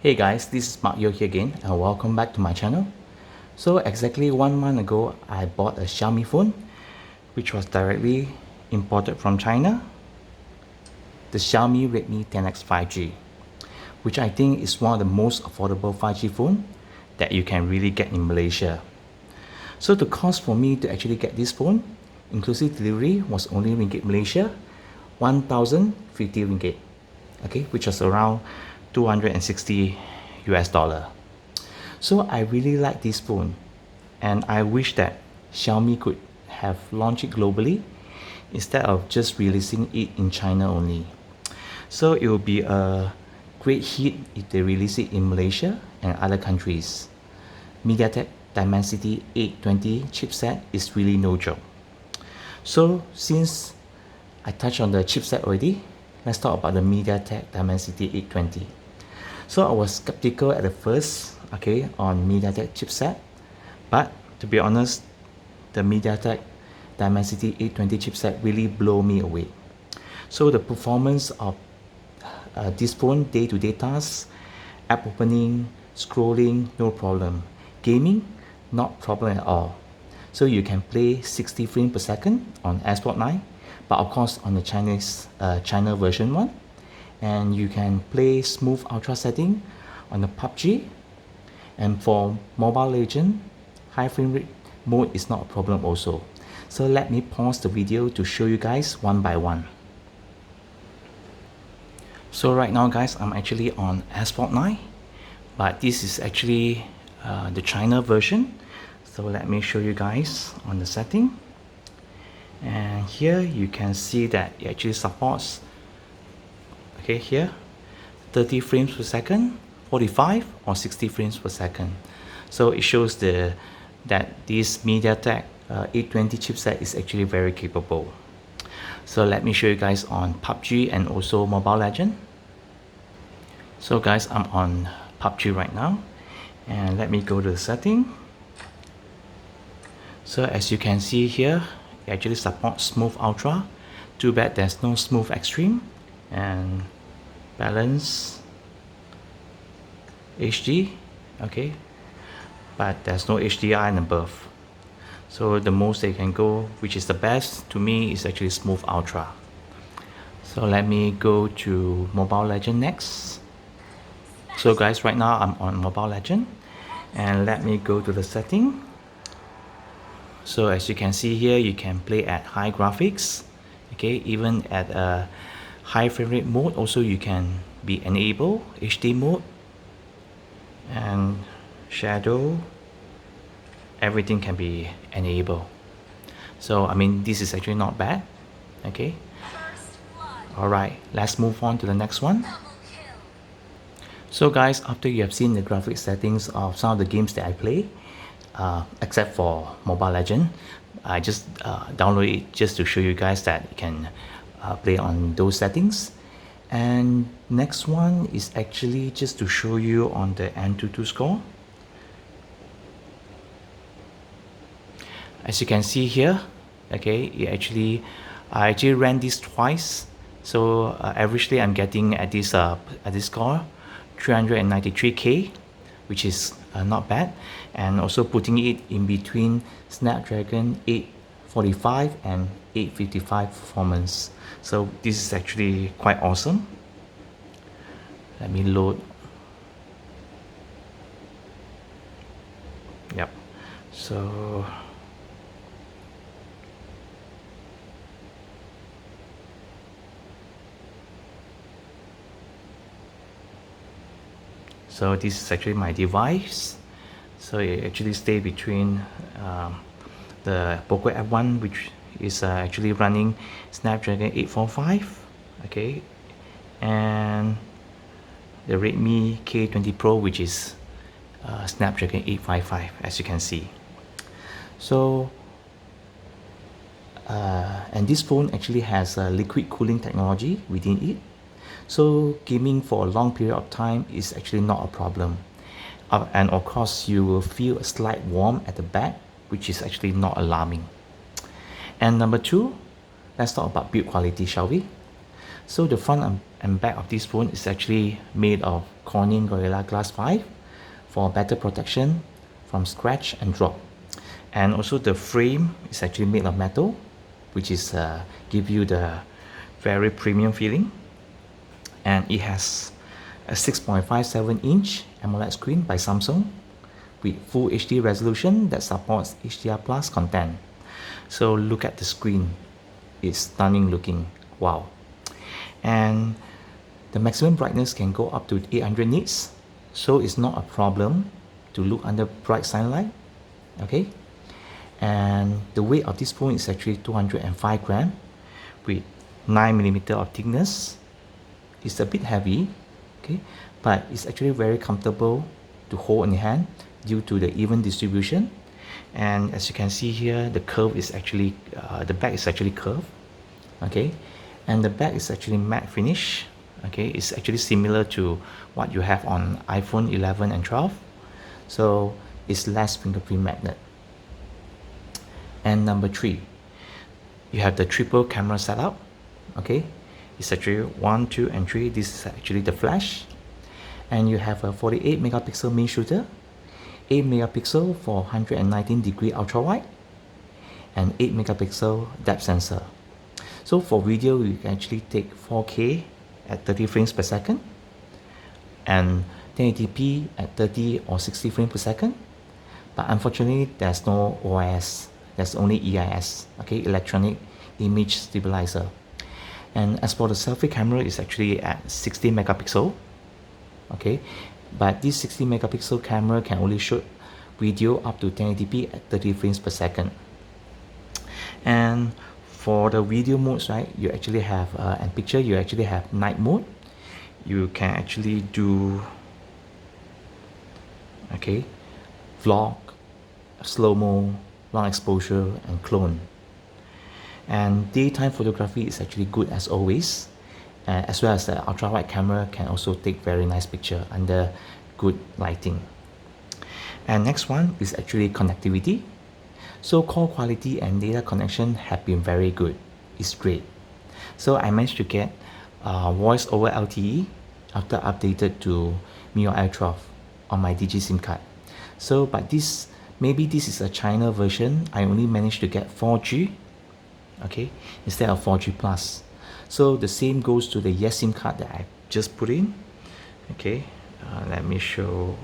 Hey guys, this is MIUI here again and welcome back to my channel. So exactly 1 month ago, I bought a Xiaomi phone which was directly imported from China, the Xiaomi Redmi 10X 5G, which I think is one of the most affordable 5G phone that you can really get in Malaysia. So the cost for me to actually get this phone, inclusive delivery, was only ringgit Malaysia, 1050 ringgit, okay, which was around 260 US dollar. So I really like this phone and I wish that Xiaomi could have launched it globally instead of just releasing it in China only. So it will be a great hit if they release it in Malaysia and other countries. Mediatek Dimensity 820 chipset is really no joke. So since I touched on the chipset already, let's talk about the Mediatek Dimensity 820. So I was skeptical at the first, okay, on Mediatek chipset, but to be honest, the Mediatek Dimensity 820 chipset really blew me away. So the performance of this phone, day-to-day tasks, app opening, scrolling, no problem. Gaming, not problem at all. So you can play 60 frames per second on S-Sport 9, but of course on the China version one. And you can play smooth ultra setting on the PUBG. And for Mobile Legend, high frame rate mode is not a problem also. So let me pause the video to show you guys one by one. So right now guys, I'm actually on S-Sport 9, but this is actually the China version. So let me show you guys on the setting. And here you can see that it actually supports, okay, here 30 frames per second, 45 or 60 frames per second. So it shows that this MediaTek 820 chipset is actually very capable. So let me show you guys on PUBG and also Mobile Legend. So guys, I'm on PUBG right now, and let me go to the setting. So as you can see here, it actually supports Smooth Ultra. Too bad there's no Smooth Extreme, and Balance HD, okay, but there's no HDR and above. So the most they can go, which is the best to me, is actually Smooth Ultra. So let me go to Mobile Legend next. So guys, right now I'm on Mobile Legend, and let me go to the setting. So as you can see here, you can play at high graphics, okay, even at a high frame rate mode also you can be enable HD mode, and shadow, everything can be enabled. So I mean, this is actually not bad, okay. Alright, let's move on to the next one. So guys, after you have seen the graphic settings of some of the games that I play, except for Mobile Legend, I just download it just to show you guys that you can play on those settings. And next one is actually just to show you on the Antutu score. As you can see here, okay, I actually ran this twice. So averagely I'm getting at this score 393k, which is not bad, and also putting it in between Snapdragon 845 and 855 performance. So this is actually quite awesome. Let me load. Yep. So this is actually my device. So it actually stays between the Poco F1, which is actually running Snapdragon 845, okay, and the Redmi K20 Pro, which is Snapdragon 855, as you can see. So and this phone actually has a liquid cooling technology within it. So gaming for a long period of time is actually not a problem. And of course you will feel a slight warmth at the back, which is actually not alarming. And number two, let's talk about build quality, shall we? So the front and back of this phone is actually made of Corning Gorilla Glass 5 for better protection from scratch and drop. And also the frame is actually made of metal, which is give you the very premium feeling. And it has a 6.57-inch AMOLED screen by Samsung with full HD resolution that supports HDR Plus content. So look at the screen, it's stunning looking, wow. And the maximum brightness can go up to 800 nits, so it's not a problem to look under bright sunlight, okay. And the weight of this phone is actually 205 grams with 9mm of thickness. It's a bit heavy, okay, but it's actually very comfortable to hold in hand due to the even distribution. And as you can see here, the curve is actually the back is actually curved, okay, and the back is actually matte finish, okay. It's actually similar to what you have on iPhone 11 and 12, so it's less fingerprint magnet. And number 3, you have the triple camera setup, okay. It's actually 1, 2 and 3. This is actually the flash, and you have a 48 megapixel main shooter, 8 megapixel for 119-degree ultra wide, and 8 megapixel depth sensor. So for video, you can actually take 4K at 30 frames per second and 1080p at 30 or 60 frames per second. But unfortunately, there's no OIS. There's only EIS, okay, electronic image stabilizer. And as for the selfie camera, it's actually at 60 megapixel, okay, but this 60 megapixel camera can only shoot video up to 1080p at 30 frames per second. And for the video modes, right, you actually have and picture, you actually have night mode. You can actually do, okay, vlog, slow-mo, long exposure, and clone. And daytime photography is actually good as always, as well as the ultra-wide camera can also take very nice picture under good lighting. And next one is actually connectivity. So call quality and data connection have been very good. It's great. So I managed to get voice over LTE after updated to MIUI 12 on my Digi SIM card. So but maybe this is a China version. I only managed to get 4G, okay, instead of 4G plus. So the same goes to the Yes SIM card that I just put in, okay. Let me show.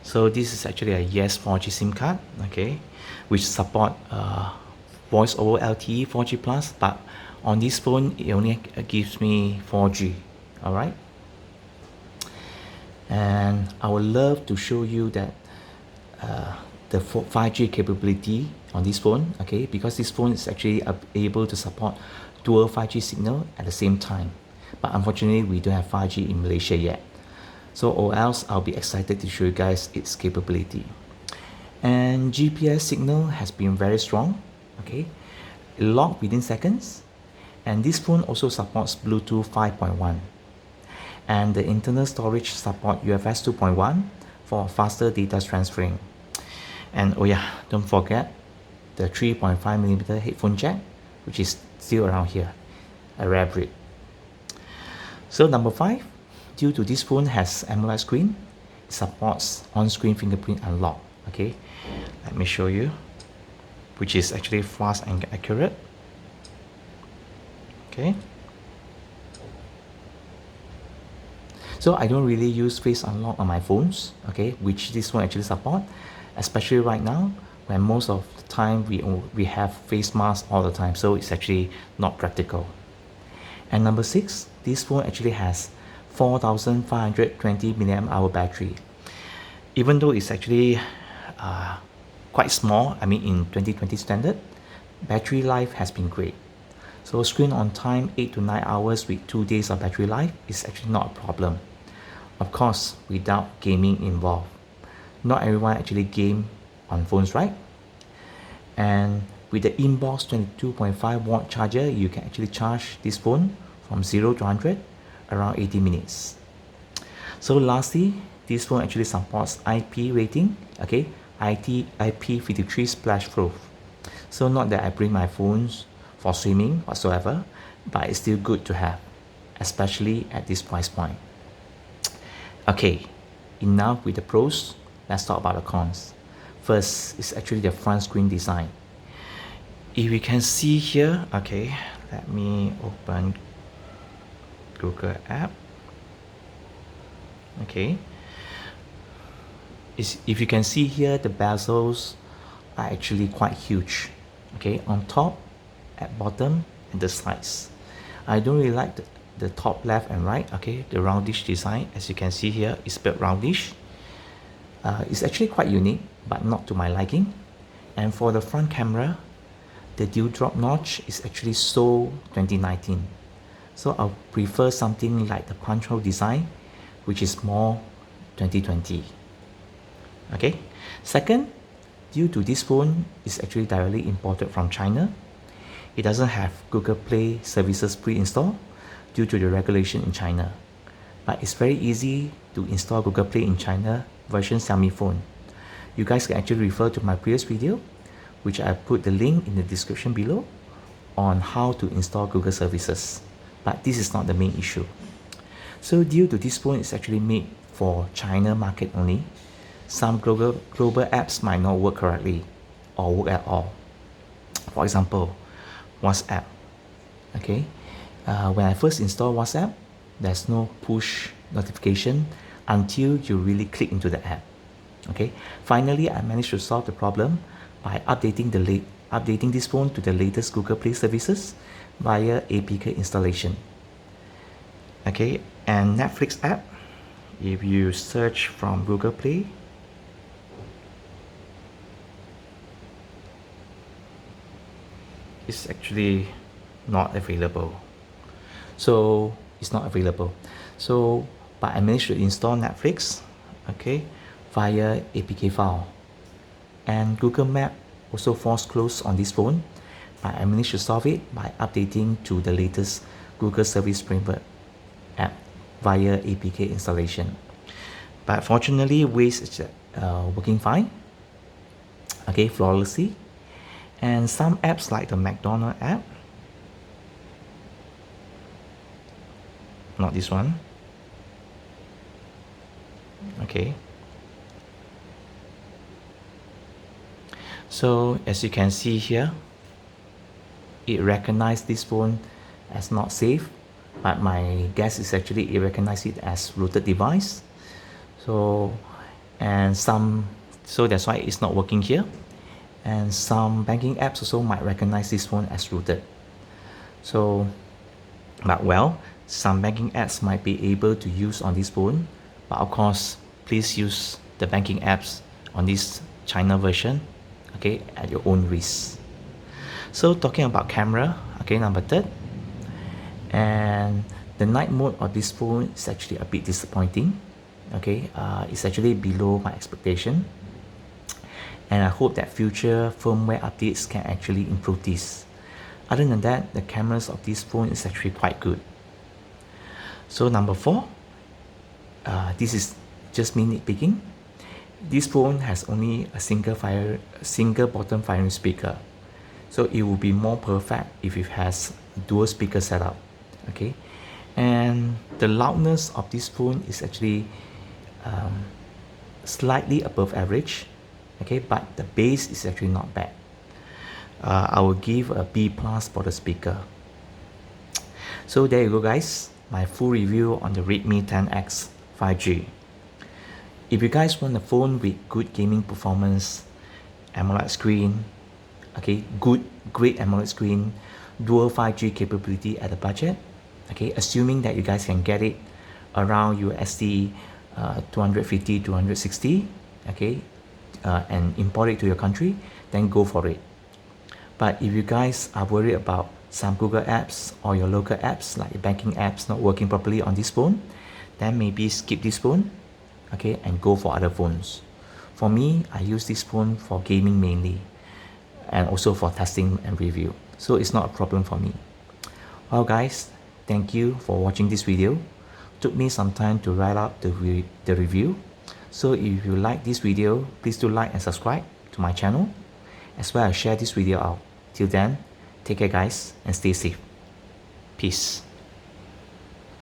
So this is actually a Yes 4G SIM card, okay, which support voice over LTE 4G plus, but on this phone it only gives me 4G. All right. And I would love to show you that the 5G capability on this phone, okay, because this phone is actually able to support dual 5G signal at the same time, but unfortunately we don't have 5G in Malaysia yet. So or else I'll be excited to show you guys its capability. And GPS signal has been very strong, okay, it locked within seconds. And this phone also supports Bluetooth 5.1, and the internal storage support UFS 2.1 for faster data transferring. And oh yeah, don't forget the 3.5mm headphone jack, which is still around here, a rare breed. So number 5, due to this phone has AMOLED screen, it supports on-screen fingerprint unlock, okay. Let me show you, which is actually fast and accurate, okay. So I don't really use face unlock on my phones, okay, which this one actually support, especially right now when most of the time we have face masks all the time, so it's actually not practical. And number 6, this phone actually has 4520 mAh battery. Even though it's actually quite small, I mean in 2020 standard, battery life has been great. So screen on time 8 to 9 hours with 2 days of battery life is actually not a problem. Of course, without gaming involved. Not everyone actually game on phones, right? And with the inbox 22.5 watt charger, you can actually charge this phone from 0 to 100 around 80 minutes. So lastly, this phone actually supports IP rating, okay, IP53 splash proof. So not that I bring my phones for swimming whatsoever, but it's still good to have, especially at this price point. Okay, enough with the pros, let's talk about the cons. First is actually the front screen design. If you can see here, okay, let me open Google app. Okay, if you can see here, the bezels are actually quite huge, okay, on top, at bottom, and the sides. I don't really like the top left and right, okay, the roundish design. As you can see here, it's a bit roundish. It's actually quite unique, but not to my liking. And for the front camera, the dewdrop notch is actually so 2019. So I'll prefer something like the punch hole design, which is more 2020. Okay. Second, due to this phone is actually directly imported from China, it doesn't have Google Play services pre-installed due to the regulation in China. But it's very easy to install Google Play in China version Xiaomi phone. You guys can actually refer to my previous video, which I put the link in the description below, on how to install Google services. But this is not the main issue. So due to this phone is actually made for China market only, some global apps might not work correctly or work at all. For example, WhatsApp. Okay, when I first installed WhatsApp, there's no push notification until you really click into the app. Okay, finally I managed to solve the problem by updating this phone to the latest Google Play services via APK installation. Okay, and Netflix app, if you search from Google Play, it's actually not available. So it's not available. So, but I managed to install Netflix, okay, via APK file. And Google Map also force close on this phone, but I managed to solve it by updating to the latest Google Service Framework app via APK installation. But fortunately, Waze is working fine, okay, flawlessly. And some apps like the McDonald's app, not this one, okay. So as you can see here, it recognized this phone as not safe, but my guess is actually it recognized it as rooted device. So that's why it's not working here. And some banking apps also might recognize this phone as rooted. So, but well, some banking apps might be able to use on this phone, but of course, please use the banking apps on this China version, okay, at your own risk. So talking about camera, okay, number third, and the night mode of this phone is actually a bit disappointing, okay, it's actually below my expectation. And I hope that future firmware updates can actually improve this. Other than that, the cameras of this phone is actually quite good. So number 4, this is just me nitpicking. This phone has only a single bottom firing speaker. So it will be more perfect if it has dual speaker setup. Okay, and the loudness of this phone is actually slightly above average. Okay, but the bass is actually not bad. I will give a B+ for the speaker. So there you go guys, my full review on the Redmi 10X 5G. If you guys want a phone with good gaming performance, AMOLED screen, okay, great AMOLED screen, dual 5G capability at a budget, okay, assuming that you guys can get it around USD 250 to 160, okay, and import it to your country, then go for it. But if you guys are worried about some Google apps or your local apps like banking apps not working properly on this phone, then maybe skip this phone, okay, and go for other phones. For me, I use this phone for gaming mainly, and also for testing and review, so it's not a problem for me. Well guys, thank you for watching this video. Took me some time to write up the review, So if you like this video, please do like and subscribe to my channel, as well as share this video out. Till then, take care guys and stay safe. Peace.